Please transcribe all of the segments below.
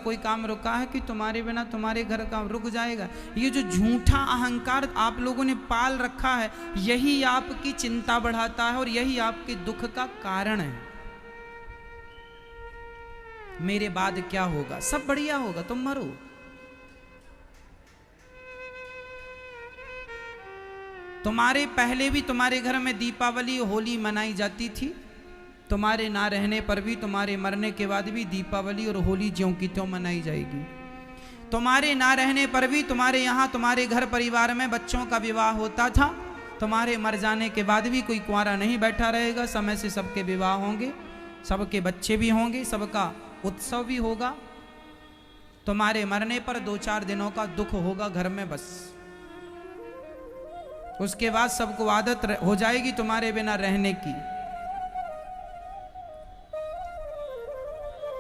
कोई काम रुका है कि तुम्हारे बिना तुम्हारे घर का रुक जाएगा? ये जो झूठा अहंकार आप लोगों ने पाल रखा है, यही आपकी चिंता बढ़ाता है और यही आपके दुख का कारण है। मेरे बाद क्या होगा? सब बढ़िया होगा, तुम मरो। तुम्हारे पहले भी तुम्हारे घर में दीपावली होली मनाई जाती थी, तुम्हारे ना रहने पर भी, तुम्हारे मरने के बाद भी दीपावली और होली ज्यों की त्यों मनाई जाएगी। तुम्हारे ना रहने पर भी तुम्हारे यहाँ तुम्हारे घर परिवार में बच्चों का विवाह होता था, तुम्हारे मर जाने के बाद भी कोई कुंवारा नहीं बैठा रहेगा, समय से सबके विवाह होंगे, सबके बच्चे भी होंगे, सबका उत्सव भी होगा। तुम्हारे मरने पर 2-4 दिनों का दुख होगा घर में बस, उसके बाद सबको आदत हो जाएगी तुम्हारे बिना रहने की।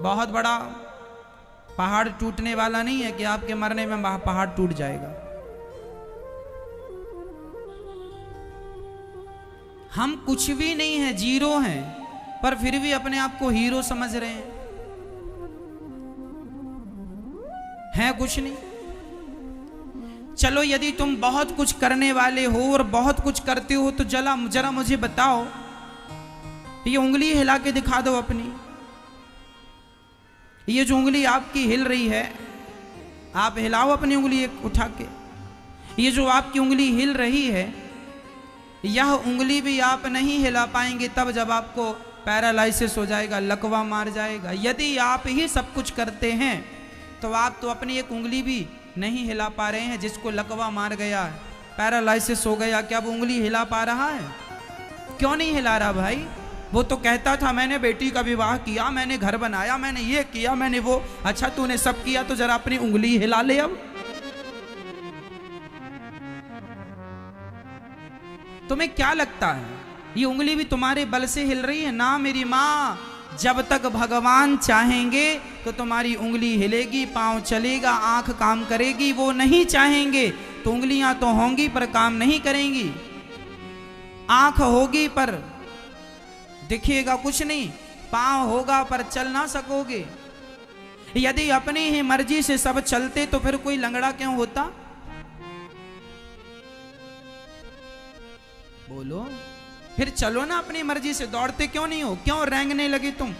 बहुत बड़ा पहाड़ टूटने वाला नहीं है कि आपके मरने में पहाड़ टूट जाएगा। हम कुछ भी नहीं है, जीरो हैं, पर फिर भी अपने आप को हीरो समझ रहे हैं कुछ नहीं। चलो यदि तुम बहुत कुछ करने वाले हो और बहुत कुछ करते हो तो जरा मुझे बताओ, ये उंगली हिला के दिखा दो अपनी। ये जो उंगली आपकी हिल रही है, आप हिलाओ अपनी उंगली एक उठा के। ये जो आपकी उंगली हिल रही है, यह उंगली भी आप नहीं हिला पाएंगे तब जब आपको पैरालाइसिस हो जाएगा, लकवा मार जाएगा। यदि आप ही सब कुछ करते हैं तो आप तो अपनी एक उंगली भी नहीं हिला पा रहे हैं। जिसको लकवा मार गया है, पैरालाइसिस हो गया, क्या वो उंगली हिला पा रहा है? क्यों नहीं हिला रहा भाई? वो तो कहता था मैंने बेटी का विवाह किया, मैंने घर बनाया, मैंने ये किया, मैंने वो। अच्छा तूने सब किया तो जरा अपनी उंगली हिला ले अब। तुम्हें क्या लगता है ये उंगली भी तुम्हारे बल से हिल रही है? ना मेरी माँ, जब तक भगवान चाहेंगे तो तुम्हारी उंगली हिलेगी, पांव चलेगा, आंख काम करेगी। वो नहीं चाहेंगे तो उंगलियां तो होंगी पर काम नहीं करेंगी, आंख होगी पर दिखेगा कुछ नहीं, पांव होगा पर चल ना सकोगे। यदि अपनी ही मर्जी से सब चलते तो फिर कोई लंगड़ा क्यों होता? बोलो, फिर चलो ना अपनी मर्जी से, दौड़ते क्यों नहीं हो? क्यों रेंगने लगे तुम?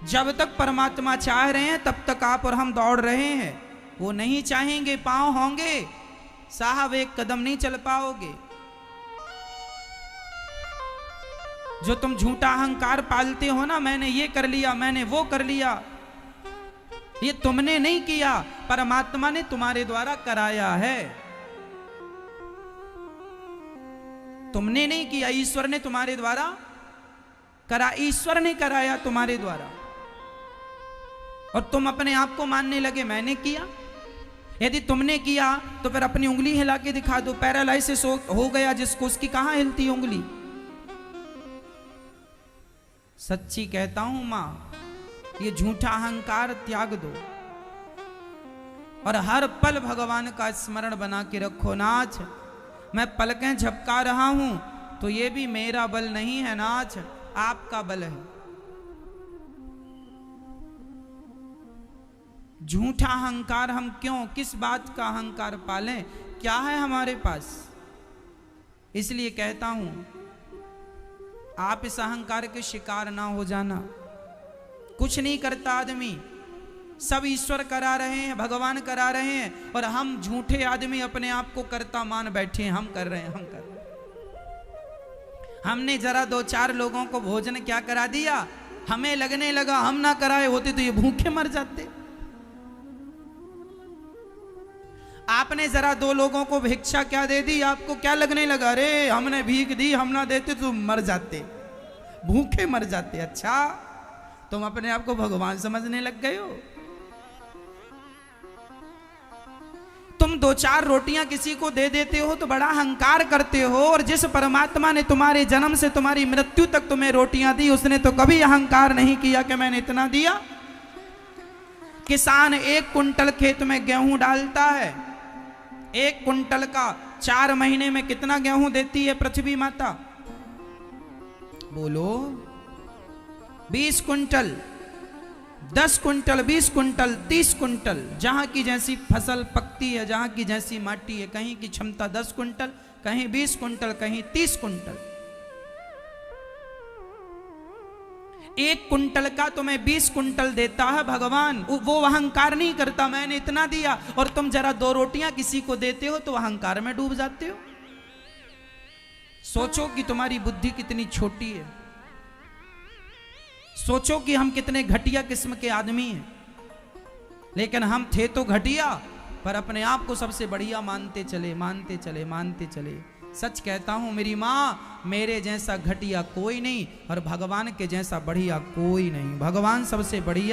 जब तक परमात्मा चाह रहे हैं तब तक आप और हम दौड़ रहे हैं। वो नहीं चाहेंगे, पांव होंगे, साहब एक कदम नहीं चल पाओगे। जो तुम झूठा अहंकार पालते हो ना, मैंने ये कर लिया, मैंने वो कर लिया, ये तुमने नहीं किया, परमात्मा ने तुम्हारे द्वारा कराया है। तुमने नहीं किया, ईश्वर ने तुम्हारे द्वारा करा, ईश्वर ने कराया तुम्हारे द्वारा। और तुम अपने आप को मानने लगे मैंने किया। यदि तुमने किया तो फिर अपनी उंगली हिला के दिखा दो। पैरालाइसिस हो गया जिसको, उसकी कहां हिलती उंगली? सच्ची कहता हूं मां, ये झूठा अहंकार त्याग दो और हर पल भगवान का स्मरण बना के रखो। नाथ, मैं पलकें झपका रहा हूं तो ये भी मेरा बल नहीं है नाथ, आपका बल है। झूठा अहंकार हम क्यों, किस बात का अहंकार पालें? क्या है हमारे पास? इसलिए कहता हूं आप इस अहंकार के शिकार ना हो जाना। कुछ नहीं करता आदमी, सब ईश्वर करा रहे हैं, भगवान करा रहे हैं, और हम झूठे आदमी अपने आप को कर्ता मान बैठे हैं। हम कर रहे हैं, हम कर रहे हैं। हमने जरा 2-4 लोगों को भोजन क्या करा दिया, हमें लगने लगा हम ना कराए होते तो ये भूखे मर जाते। आपने जरा 2 लोगों को भिक्षा क्या दे दी, आपको क्या लगने लगा, अरे हमने भीख दी, हम ना देते तो मर जाते, भूखे मर जाते। अच्छा, तुम अपने आप को भगवान समझने लग गए हो। तुम 2-4 रोटियां किसी को दे देते हो तो बड़ा अहंकार करते हो, और जिस परमात्मा ने तुम्हारे जन्म से तुम्हारी मृत्यु तक तुम्हें रोटियां दी, उसने तो कभी अहंकार नहीं किया कि मैंने इतना दिया। किसान 1 कुंटल खेत में गेहूं डालता है, 1 कुंटल का 4 महीने में कितना गेहूं देती है पृथ्वी माता? बोलो, 20 कुंटल। 10 कुंटल, 20 कुंटल, 30 कुंटल, जहां की जैसी फसल पकती है, जहां की जैसी माटी है, कहीं की क्षमता 10 कुंटल, कहीं 20 कुंटल, कहीं 30 कुंटल। 1 कुंटल का तुम्हें 20 कुंटल देता है भगवान। वो अहंकार नहीं करता मैंने इतना दिया, और तुम जरा 2 रोटियां किसी को देते हो तो अहंकार में डूब जाते हो। सोचो कि तुम्हारी बुद्धि कितनी छोटी है, सोचो कि हम कितने घटिया किस्म के आदमी हैं। लेकिन हम थे तो घटिया, पर अपने आप को सबसे बढ़िया मानते चले, मानते चले, मानते चले। सच कहता हूं मेरी माँ, मेरे जैसा घटिया कोई नहीं और भगवान के जैसा बढ़िया कोई नहीं। भगवान सबसे बढ़िया।